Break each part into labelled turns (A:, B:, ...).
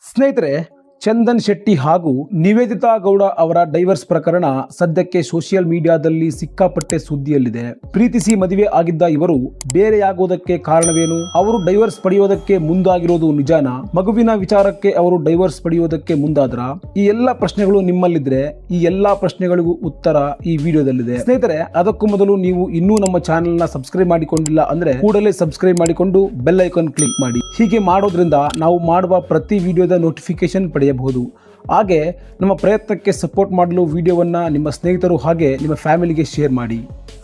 A: ಸ್ನೇಹಿತರೆ, ಚಂದನ್ ಶೆಟ್ಟಿ ಹಾಗೂ ನಿವೇದಿತಾ ಗೌಡ ಅವರ ಡೈವರ್ಸ್ ಪ್ರಕರಣ ಸದ್ಯಕ್ಕೆ ಸೋಷಿಯಲ್ ಮೀಡಿಯಾದಲ್ಲಿ ಸಿಕ್ಕಾಪಟ್ಟೆ ಸುದ್ದಿಯಲ್ಲಿದೆ. ಪ್ರೀತಿಸಿ ಮದುವೆ ಆಗಿದ್ದ ಇವರು ಬೇರೆಯಾಗುವುದಕ್ಕೆ ಕಾರಣವೇನು? ಅವರು ಡೈವರ್ಸ್ ಪಡೆಯೋದಕ್ಕೆ ಮುಂದಾಗಿರೋದು ನಿಜಾನಾ? ಮಗುವಿನ ವಿಚಾರಕ್ಕೆ ಅವರು ಡೈವರ್ಸ್ ಪಡೆಯೋದಕ್ಕೆ ಮುಂದಾದ್ರ? ಈ ಎಲ್ಲ ಪ್ರಶ್ನೆಗಳು ನಿಮ್ಮಲ್ಲಿದ್ರೆ ಈ ಎಲ್ಲಾ ಪ್ರಶ್ನೆಗಳಿಗೂ ಉತ್ತರ ಈ ವಿಡಿಯೋದಲ್ಲಿದೆ. ಸ್ನೇಹಿತರೆ, ಅದಕ್ಕೂ ಮೊದಲು ನೀವು ಇನ್ನೂ ನಮ್ಮ ಚಾನೆಲ್ ನ ಸಬ್ಸ್ಕ್ರೈಬ್ ಮಾಡಿಕೊಂಡಿಲ್ಲ ಅಂದ್ರೆ ಕೂಡಲೇ ಸಬ್ಸ್ಕ್ರೈಬ್ ಮಾಡಿಕೊಂಡು ಬೆಲ್ ಐಕಾನ್ ಕ್ಲಿಕ್ ಮಾಡಿ. ಹೀಗೆ ಮಾಡೋದ್ರಿಂದ ನಾವು ಮಾಡುವ ಪ್ರತಿ ವಿಡಿಯೋದ ನೋಟಿಫಿಕೇಶನ್ ಪಡೆಯಬಹುದು. ಹಾಗೆ ನಮ್ಮ ಪ್ರಯತ್ನಕ್ಕೆ ಸಪೋರ್ಟ್ ಮಾಡಲು ವಿಡಿಯೋವನ್ನ ನಿಮ್ಮ ಸ್ನೇಹಿತರು ಹಾಗೆ ನಿಮ್ಮ ಫ್ಯಾಮಿಲಿಗೆ ಶೇರ್ ಮಾಡಿ.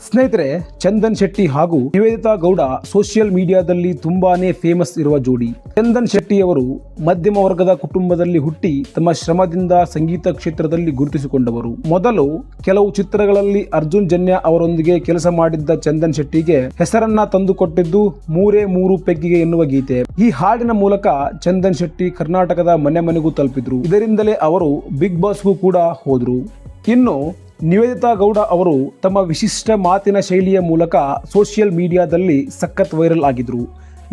A: ಸ್ನೇಹಿತರೆ, ಚಂದನ್ ಶೆಟ್ಟಿ ಹಾಗೂ ನಿವೇದಿತಾ ಗೌಡ ಸೋಷಿಯಲ್ ಮೀಡಿಯಾದಲ್ಲಿ ತುಂಬಾನೇ ಫೇಮಸ್ ಇರುವ ಜೋಡಿ. ಚಂದನ್ ಶೆಟ್ಟಿ ಅವರು ಮಧ್ಯಮ ವರ್ಗದ ಕುಟುಂಬದಲ್ಲಿ ಹುಟ್ಟಿ ತಮ್ಮ ಶ್ರಮದಿಂದ ಸಂಗೀತ ಕ್ಷೇತ್ರದಲ್ಲಿ ಗುರುತಿಸಿಕೊಂಡವರು. ಮೊದಲು ಕೆಲವು ಚಿತ್ರಗಳಲ್ಲಿ ಅರ್ಜುನ್ ಜನ್ಯ ಅವರೊಂದಿಗೆ ಕೆಲಸ ಮಾಡಿದ್ದ ಚಂದನ್ ಶೆಟ್ಟಿಗೆ ಹೆಸರನ್ನ ತಂದುಕೊಟ್ಟಿದ್ದು ಮೂರೇ ಮೂರು ಪೆಗ್ಗಿಗೆ ಎನ್ನುವ ಗೀತೆ. ಈ ಹಾಡಿನ ಮೂಲಕ ಚಂದನ್ ಶೆಟ್ಟಿ ಕರ್ನಾಟಕದ ಮನೆ ಮನೆಗೂ ತಲುಪಿದ್ರು. ಇದರಿಂದಲೇ ಅವರು ಬಿಗ್ ಬಾಸ್ಗೂ ಕೂಡ ಹೋದ್ರು. ಇನ್ನು ನಿವೇದಿತಾ ಗೌಡ ಅವರು ತಮ್ಮ ವಿಶಿಷ್ಟ ಮಾತಿನ ಶೈಲಿಯ ಮೂಲಕ ಸೋಷಿಯಲ್ ಮೀಡಿಯಾದಲ್ಲಿ ಸಖತ್ ವೈರಲ್ ಆಗಿದ್ರು.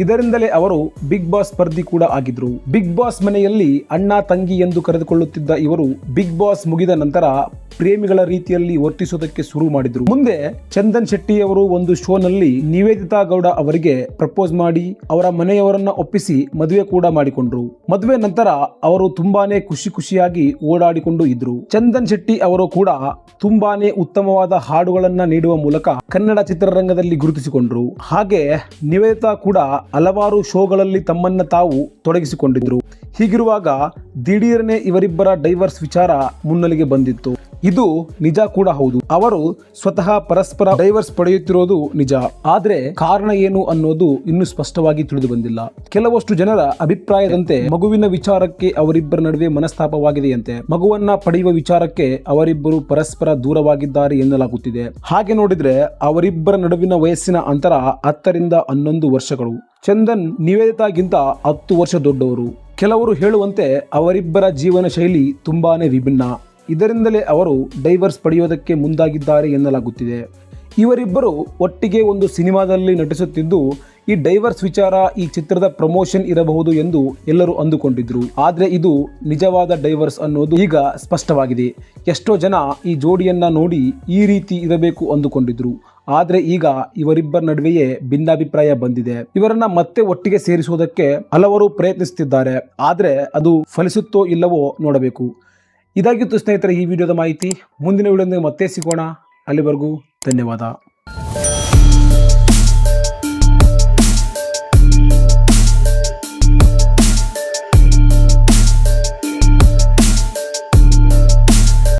A: ಇದರಿಂದಲೇ ಅವರು ಬಿಗ್ ಬಾಸ್ ಸ್ಪರ್ಧಿ ಕೂಡ ಆಗಿದ್ರು. ಬಿಗ್ ಬಾಸ್ ಮನೆಯಲ್ಲಿ ಅಣ್ಣ ತಂಗಿ ಎಂದು ಕರೆದುಕೊಳ್ಳುತ್ತಿದ್ದ ಇವರು ಬಿಗ್ ಬಾಸ್ ಮುಗಿದ ನಂತರ ಪ್ರೇಮಿಗಳ ರೀತಿಯಲ್ಲಿ ವರ್ತಿಸೋದಕ್ಕೆ ಶುರು ಮಾಡಿದ್ರು. ಮುಂದೆ ಚಂದನ್ ಶೆಟ್ಟಿ ಅವರು ಒಂದು ಶೋನಲ್ಲಿ ನಿವೇದಿತಾ ಗೌಡ ಅವರಿಗೆ ಪ್ರಪೋಸ್ ಮಾಡಿ ಅವರ ಮನೆಯವರನ್ನ ಒಪ್ಪಿಸಿ ಮದುವೆ ಕೂಡ ಮಾಡಿಕೊಂಡ್ರು. ಮದುವೆ ನಂತರ ಅವರು ತುಂಬಾನೇ ಖುಷಿಯಾಗಿ ಓಡಾಡಿಕೊಂಡು ಇದ್ರು. ಚಂದನ್ ಶೆಟ್ಟಿ ಅವರು ಕೂಡ ತುಂಬಾನೇ ಉತ್ತಮವಾದ ಹಾಡುಗಳನ್ನ ನೀಡುವ ಮೂಲಕ ಕನ್ನಡ ಚಿತ್ರರಂಗದಲ್ಲಿ ಗುರುತಿಸಿಕೊಂಡ್ರು. ಹಾಗೆ ನಿವೇದಿತಾ ಕೂಡ ಹಲವಾರು ಶೋಗಳಲ್ಲಿ ತಮ್ಮನ್ನ ತಾವು ತೊಡಗಿಸಿಕೊಂಡಿದ್ರು. ಹೀಗಿರುವಾಗ ದಿಢೀರನೆ ಇವರಿಬ್ಬರ ಡೈವರ್ಸ್ ವಿಚಾರ ಮುನ್ನೆಲೆಗೆ ಬಂದಿತ್ತು. ಇದು ನಿಜ ಕೂಡ ಹೌದು. ಅವರು ಸ್ವತಃ ಪರಸ್ಪರ ಡೈವರ್ಸ್ ಪಡೆಯುತ್ತಿರೋದು ನಿಜ. ಆದ್ರೆ ಕಾರಣ ಏನು ಅನ್ನೋದು ಇನ್ನೂ ಸ್ಪಷ್ಟವಾಗಿ ತಿಳಿದು ಬಂದಿಲ್ಲ. ಕೆಲವಷ್ಟು ಜನರ ಅಭಿಪ್ರಾಯದಂತೆ ಮಗುವಿನ ವಿಚಾರಕ್ಕೆ ಅವರಿಬ್ಬರ ನಡುವೆ ಮನಸ್ತಾಪವಾಗಿದೆಯಂತೆ. ಮಗುವನ್ನ ಪಡೆಯುವ ವಿಚಾರಕ್ಕೆ ಅವರಿಬ್ಬರು ಪರಸ್ಪರ ದೂರವಾಗಿದ್ದಾರೆ ಎನ್ನಲಾಗುತ್ತಿದೆ. ಹಾಗೆ ನೋಡಿದ್ರೆ ಅವರಿಬ್ಬರ ನಡುವಿನ ವಯಸ್ಸಿನ ಅಂತರ 10 ರಿಂದ 11 ವರ್ಷಗಳು. ಚಂದನ್ ನಿವೇದಿತಾಗಿಂತ 10 ವರ್ಷ ದೊಡ್ಡವರು. ಕೆಲವರು ಹೇಳುವಂತೆ ಅವರಿಬ್ಬರ ಜೀವನ ಶೈಲಿ ತುಂಬಾನೇ ವಿಭಿನ್ನ. ಇದರಿಂದಲೇ ಅವರು ಡೈವರ್ಸ್ ಪಡೆಯೋದಕ್ಕೆ ಮುಂದಾಗಿದ್ದಾರೆ ಎನ್ನಲಾಗುತ್ತಿದೆ. ಇವರಿಬ್ಬರು ಒಟ್ಟಿಗೆ ಒಂದು ಸಿನಿಮಾದಲ್ಲಿ ನಟಿಸುತ್ತಿದ್ದು ಈ ಡೈವರ್ಸ್ ವಿಚಾರ ಈ ಚಿತ್ರದ ಪ್ರಮೋಷನ್ ಇರಬಹುದು ಎಂದು ಎಲ್ಲರೂ ಅಂದುಕೊಂಡಿದ್ರು. ಆದ್ರೆ ಇದು ನಿಜವಾದ ಡೈವರ್ಸ್ ಅನ್ನೋದು ಈಗ ಸ್ಪಷ್ಟವಾಗಿದೆ. ಎಷ್ಟೋ ಜನ ಈ ಜೋಡಿಯನ್ನ ನೋಡಿ ಈ ರೀತಿ ಇರಬೇಕು ಅಂದುಕೊಂಡಿದ್ರು. ಆದ್ರೆ ಈಗ ಇವರಿಬ್ಬರ ನಡುವೆಯೇ ಭಿನ್ನಾಭಿಪ್ರಾಯ ಬಂದಿದೆ. ಇವರನ್ನ ಮತ್ತೆ ಒಟ್ಟಿಗೆ ಸೇರಿಸುವುದಕ್ಕೆ ಹಲವರು ಪ್ರಯತ್ನಿಸುತ್ತಿದ್ದಾರೆ. ಆದ್ರೆ ಅದು ಫಲಿಸುತ್ತೋ ಇಲ್ಲವೋ ನೋಡಬೇಕು. ಇದಾಗಿತ್ತು ಸ್ನೇಹಿತರೆ ಈ ವಿಡಿಯೋದ ಮಾಹಿತಿ. ಮುಂದಿನ ವಿಡಿಯೋದಲ್ಲಿ ಮತ್ತೆ ಸಿಗೋಣ. ಅಲ್ಲಿವರೆಗೂ ಧನ್ಯವಾದ.